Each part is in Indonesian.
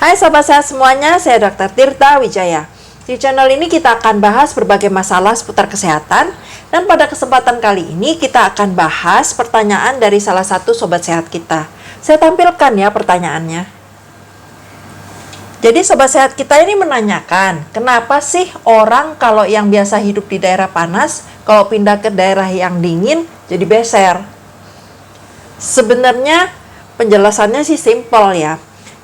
Hai Sobat Sehat semuanya, saya Dr. Tirta Wijaya. Di channel ini kita akan bahas berbagai masalah seputar kesehatan, dan pada kesempatan kali ini kita akan bahas pertanyaan dari salah satu Sobat Sehat kita. Saya tampilkan ya pertanyaannya. Jadi Sobat Sehat kita ini menanyakan, kenapa sih orang kalau yang biasa hidup di daerah panas, kalau pindah ke daerah yang dingin jadi beser? Sebenarnya penjelasannya sih simpel ya.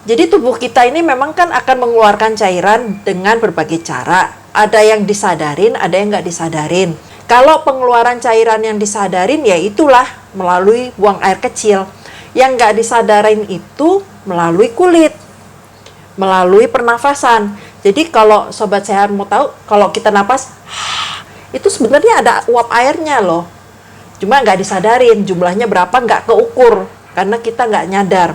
Jadi tubuh kita ini memang kan akan mengeluarkan cairan dengan berbagai cara. Ada yang disadarin, ada yang nggak disadarin. Kalau pengeluaran cairan yang disadarin ya itulah melalui buang air kecil. Yang nggak disadarin itu melalui kulit, melalui pernafasan. Jadi kalau Sobat Sehat mau tahu, kalau kita napas, itu sebenarnya ada uap airnya loh. Cuma nggak disadarin, jumlahnya berapa nggak keukur, karena kita nggak nyadar.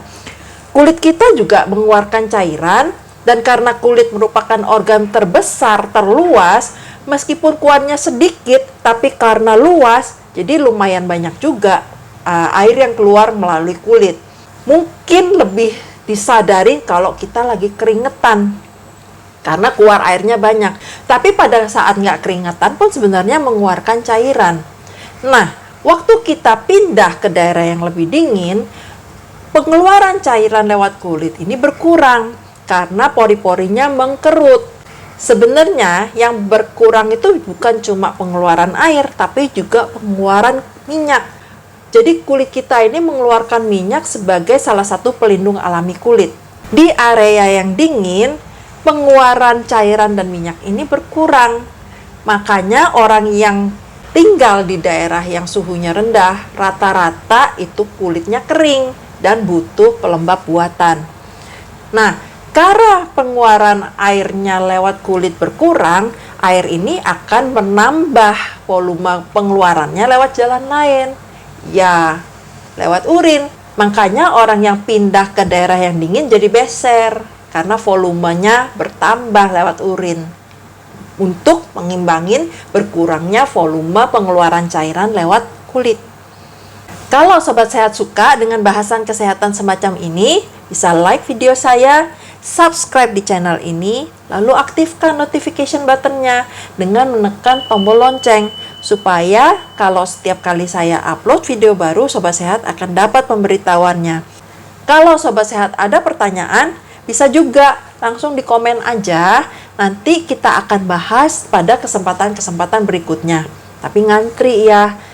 Kulit kita juga mengeluarkan cairan, dan karena kulit merupakan organ terbesar, terluas, meskipun keluarnya sedikit, tapi karena luas, jadi lumayan banyak juga air yang keluar melalui kulit. Mungkin lebih disadari kalau kita lagi keringetan, karena keluar airnya banyak. Tapi pada saat nggak keringetan pun sebenarnya mengeluarkan cairan. Nah, waktu kita pindah ke daerah yang lebih dingin, pengeluaran cairan lewat kulit ini berkurang karena pori-porinya mengkerut. Sebenarnya yang berkurang itu bukan cuma pengeluaran air, tapi juga pengeluaran minyak. Jadi kulit kita ini mengeluarkan minyak sebagai salah satu pelindung alami kulit. Di area yang dingin, pengeluaran cairan dan minyak ini berkurang. Makanya orang yang tinggal di daerah yang suhunya rendah, rata-rata itu kulitnya kering dan butuh pelembab buatan. Nah, karena pengeluaran airnya lewat kulit berkurang, air ini akan menambah volume pengeluarannya lewat jalan lain. Ya, lewat urin. Makanya orang yang pindah ke daerah yang dingin jadi beser, karena volumenya bertambah lewat urin. Untuk mengimbangin berkurangnya volume pengeluaran cairan lewat kulit. Kalau Sobat Sehat suka dengan bahasan kesehatan semacam ini, bisa like video saya, subscribe di channel ini, lalu aktifkan notification buttonnya dengan menekan tombol lonceng, supaya kalau setiap kali saya upload video baru, Sobat Sehat akan dapat pemberitahuannya. Kalau Sobat Sehat ada pertanyaan, bisa juga langsung di komen aja, nanti kita akan bahas pada kesempatan-kesempatan berikutnya. Tapi ngantri ya.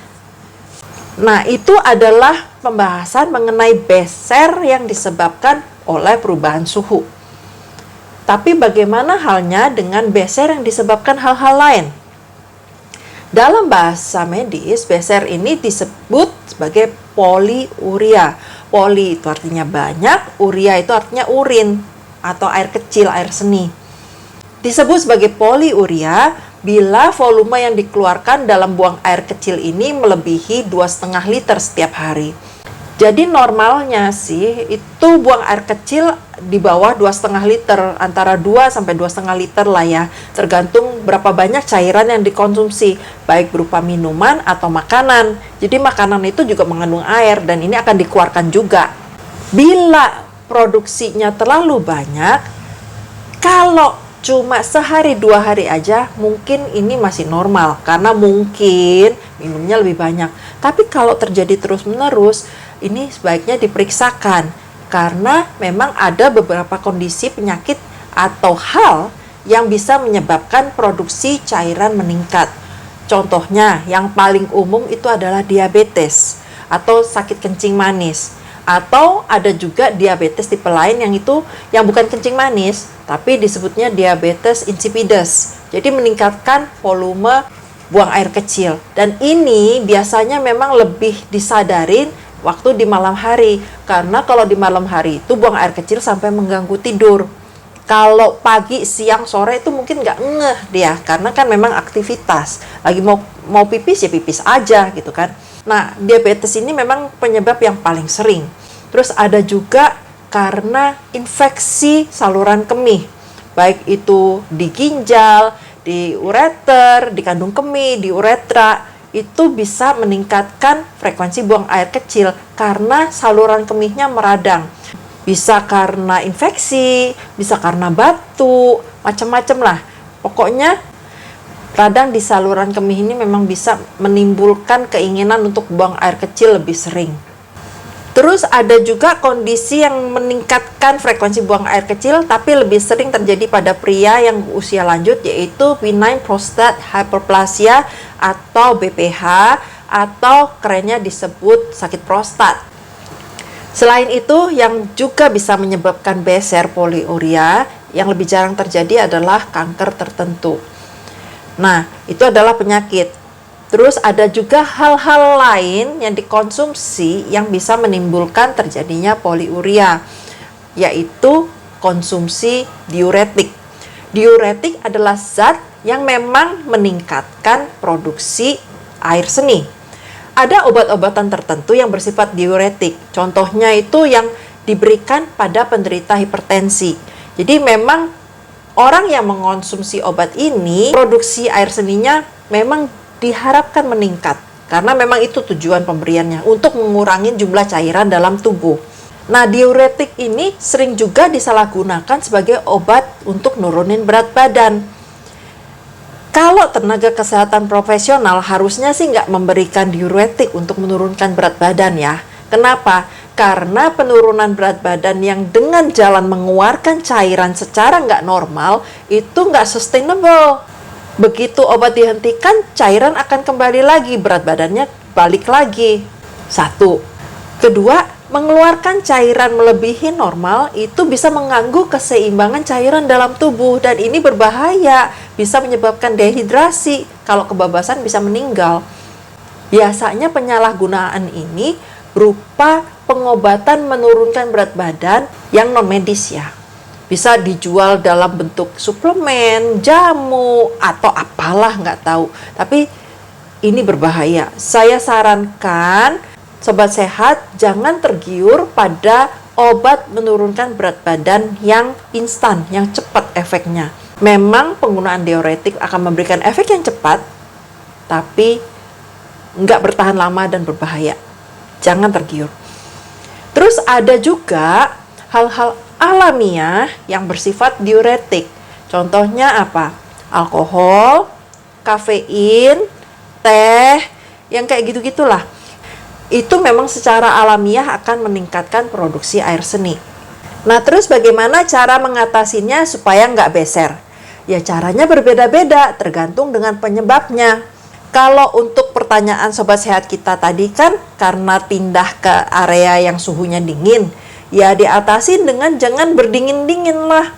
Nah, itu adalah pembahasan mengenai beser yang disebabkan oleh perubahan suhu. Tapi bagaimana halnya dengan beser yang disebabkan hal-hal lain? Dalam bahasa medis, beser ini disebut sebagai poliuria. Poli itu artinya banyak, uria itu artinya urin atau air kecil, air seni. Disebut sebagai poliuria bila volume yang dikeluarkan dalam buang air kecil ini melebihi 2,5 liter setiap hari. Jadi normalnya sih itu buang air kecil di bawah 2,5 liter, antara 2 sampai 2,5 liter lah ya, tergantung berapa banyak cairan yang dikonsumsi, baik berupa minuman atau makanan. Jadi makanan itu juga mengandung air dan ini akan dikeluarkan juga. Bila produksinya terlalu banyak, kalau cuma sehari 2 hari aja mungkin ini masih normal karena mungkin minumnya lebih banyak. Tapi kalau terjadi terus-menerus, ini sebaiknya diperiksakan karena memang ada beberapa kondisi penyakit atau hal yang bisa menyebabkan produksi cairan meningkat. Contohnya yang paling umum itu adalah diabetes atau sakit kencing manis. Atau ada juga diabetes tipe lain yang bukan kencing manis, tapi disebutnya diabetes insipidus. Jadi meningkatkan volume buang air kecil. Dan ini biasanya memang lebih disadarin waktu di malam hari. Karena kalau di malam hari itu buang air kecil sampai mengganggu tidur. Kalau pagi, siang, sore itu mungkin nggak ngeh dia, karena kan memang aktivitas. Lagi mau pipis ya pipis aja gitu kan. Nah, diabetes ini memang penyebab yang paling sering. Terus ada juga karena infeksi saluran kemih. Baik itu di ginjal, di ureter, di kandung kemih, di uretra. Itu bisa meningkatkan frekuensi buang air kecil karena saluran kemihnya meradang. Bisa karena infeksi, bisa karena batuk, macam-macam lah. Pokoknya radang di saluran kemih ini memang bisa menimbulkan keinginan untuk buang air kecil lebih sering. Terus ada juga kondisi yang meningkatkan frekuensi buang air kecil tapi lebih sering terjadi pada pria yang usia lanjut, yaitu benign prostate hyperplasia atau BPH, atau kerennya disebut sakit prostat. Selain itu, yang juga bisa menyebabkan beser poliuria yang lebih jarang terjadi adalah kanker tertentu. Nah, itu adalah penyakit. Terus ada juga hal-hal lain yang dikonsumsi yang bisa menimbulkan terjadinya poliuria, yaitu konsumsi diuretik. Diuretik adalah zat yang memang meningkatkan produksi air seni. Ada obat-obatan tertentu yang bersifat diuretik. Contohnya itu yang diberikan pada penderita hipertensi. Jadi memang orang yang mengonsumsi obat ini, produksi air seninya memang diharapkan meningkat. Karena memang itu tujuan pemberiannya, untuk mengurangi jumlah cairan dalam tubuh. Nah, diuretik ini sering juga disalahgunakan sebagai obat untuk nurunin berat badan. Kalau tenaga kesehatan profesional harusnya sih nggak memberikan diuretik untuk menurunkan berat badan ya. Kenapa? Karena penurunan berat badan yang dengan jalan mengeluarkan cairan secara nggak normal itu nggak sustainable. Begitu obat dihentikan, cairan akan kembali lagi, berat badannya balik lagi. Satu. Kedua, mengeluarkan cairan melebihi normal itu bisa mengganggu keseimbangan cairan dalam tubuh, dan ini berbahaya, bisa menyebabkan dehidrasi. Kalau kebablasan bisa meninggal. Biasanya penyalahgunaan ini berupa pengobatan menurunkan berat badan yang non medis ya. Bisa dijual dalam bentuk suplemen, jamu, atau apalah nggak tahu. Tapi ini berbahaya. Saya sarankan Sobat Sehat jangan tergiur pada obat menurunkan berat badan yang instan, yang cepat efeknya. Memang penggunaan diuretik akan memberikan efek yang cepat, tapi nggak bertahan lama dan berbahaya. Jangan tergiur. Terus ada juga hal-hal alamiah yang bersifat diuretik. Contohnya apa? Alkohol, kafein, teh, yang kayak gitu-gitulah. Itu memang secara alamiah akan meningkatkan produksi air seni. Nah, terus bagaimana cara mengatasinya supaya nggak beser? Ya, caranya berbeda-beda, tergantung dengan penyebabnya. Kalau untuk pertanyaan Sobat Sehat kita tadi kan, karena pindah ke area yang suhunya dingin, ya diatasin dengan jangan berdingin-dingin lah.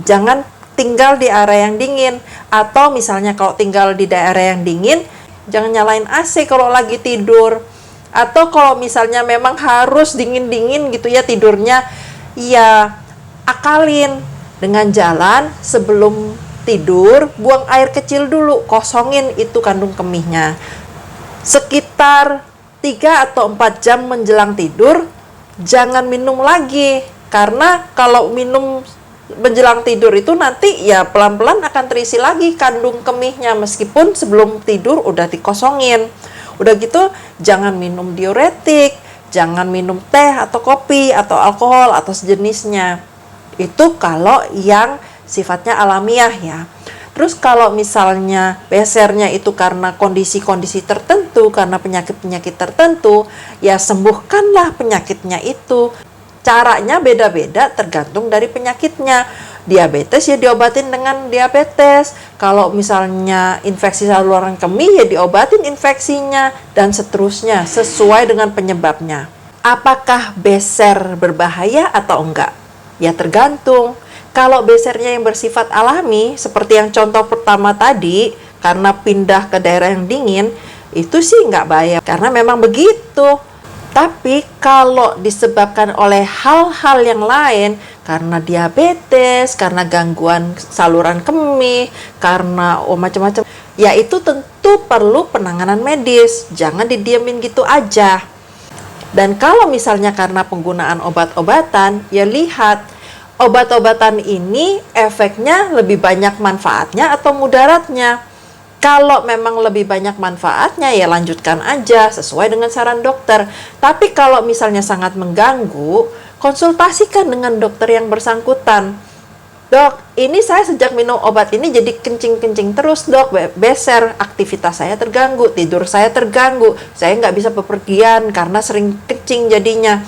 Jangan tinggal di area yang dingin. Atau misalnya kalau tinggal di daerah yang dingin, jangan nyalain AC kalau lagi tidur. Atau kalau misalnya memang harus dingin-dingin gitu ya tidurnya, ya akalin dengan jalan sebelum tidur, buang air kecil dulu, kosongin itu kandung kemihnya. Sekitar 3 atau 4 jam menjelang tidur, jangan minum lagi. Karena kalau minum menjelang tidur itu nanti ya pelan-pelan akan terisi lagi kandung kemihnya, meskipun sebelum tidur udah dikosongin. Udah gitu, jangan minum diuretik, jangan minum teh atau kopi atau alkohol atau sejenisnya. Itu kalau yang sifatnya alamiah ya. Terus kalau misalnya besernya itu karena kondisi-kondisi tertentu, karena penyakit-penyakit tertentu, ya sembuhkanlah penyakitnya itu. Caranya beda-beda tergantung dari penyakitnya. Diabetes ya diobatin dengan diabetes. Kalau misalnya infeksi saluran kemih ya diobatin infeksinya, dan seterusnya sesuai dengan penyebabnya. Apakah beser berbahaya atau enggak? Ya tergantung. Kalau besernya yang bersifat alami, seperti yang contoh pertama tadi, karena pindah ke daerah yang dingin, itu sih nggak bahaya, karena memang begitu. Tapi kalau disebabkan oleh hal-hal yang lain, karena diabetes, karena gangguan saluran kemih, karena macam-macam, ya itu tentu perlu penanganan medis. Jangan didiemin gitu aja. Dan kalau misalnya karena penggunaan obat-obatan, ya lihat obat-obatan ini efeknya lebih banyak manfaatnya atau mudaratnya. Kalau memang lebih banyak manfaatnya ya lanjutkan aja sesuai dengan saran dokter. Tapi kalau misalnya sangat mengganggu, konsultasikan dengan dokter yang bersangkutan. Dok, ini saya sejak minum obat ini jadi kencing-kencing terus, dok. Beser, aktivitas saya terganggu, tidur saya terganggu, saya nggak bisa bepergian karena sering kencing jadinya.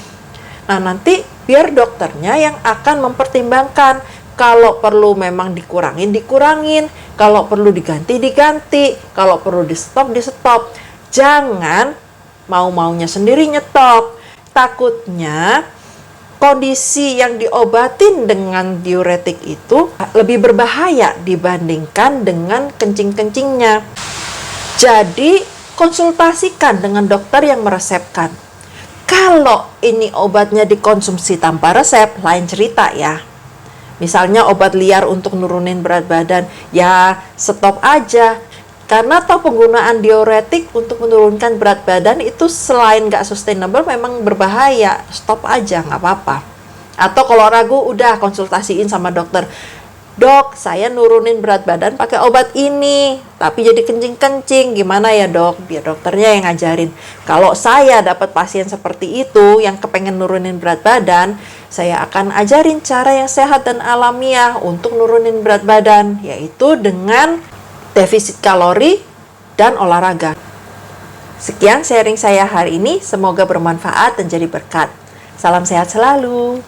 Nah, nanti biar dokternya yang akan mempertimbangkan. Kalau perlu memang dikurangin, kalau perlu diganti, kalau perlu di stop. Jangan mau-maunya sendiri nyetop. Takutnya kondisi yang diobatin dengan diuretik itu lebih berbahaya dibandingkan dengan kencing-kencingnya. Jadi, konsultasikan dengan dokter yang meresepkan. Kalau ini obatnya dikonsumsi tanpa resep, lain cerita ya. Misalnya obat liar untuk nurunin berat badan, ya stop aja. Karena toh penggunaan diuretik untuk menurunkan berat badan itu selain nggak sustainable memang berbahaya. Stop aja, nggak apa-apa. Atau kalau ragu, udah konsultasiin sama dokter. Dok, saya nurunin berat badan pakai obat ini, tapi jadi kencing-kencing. Gimana ya dok? Biar dokternya yang ngajarin. Kalau saya dapat pasien seperti itu yang kepengen nurunin berat badan, saya akan ajarin cara yang sehat dan alamiah untuk nurunin berat badan, yaitu dengan defisit kalori dan olahraga. Sekian sharing saya hari ini, semoga bermanfaat dan jadi berkat. Salam sehat selalu.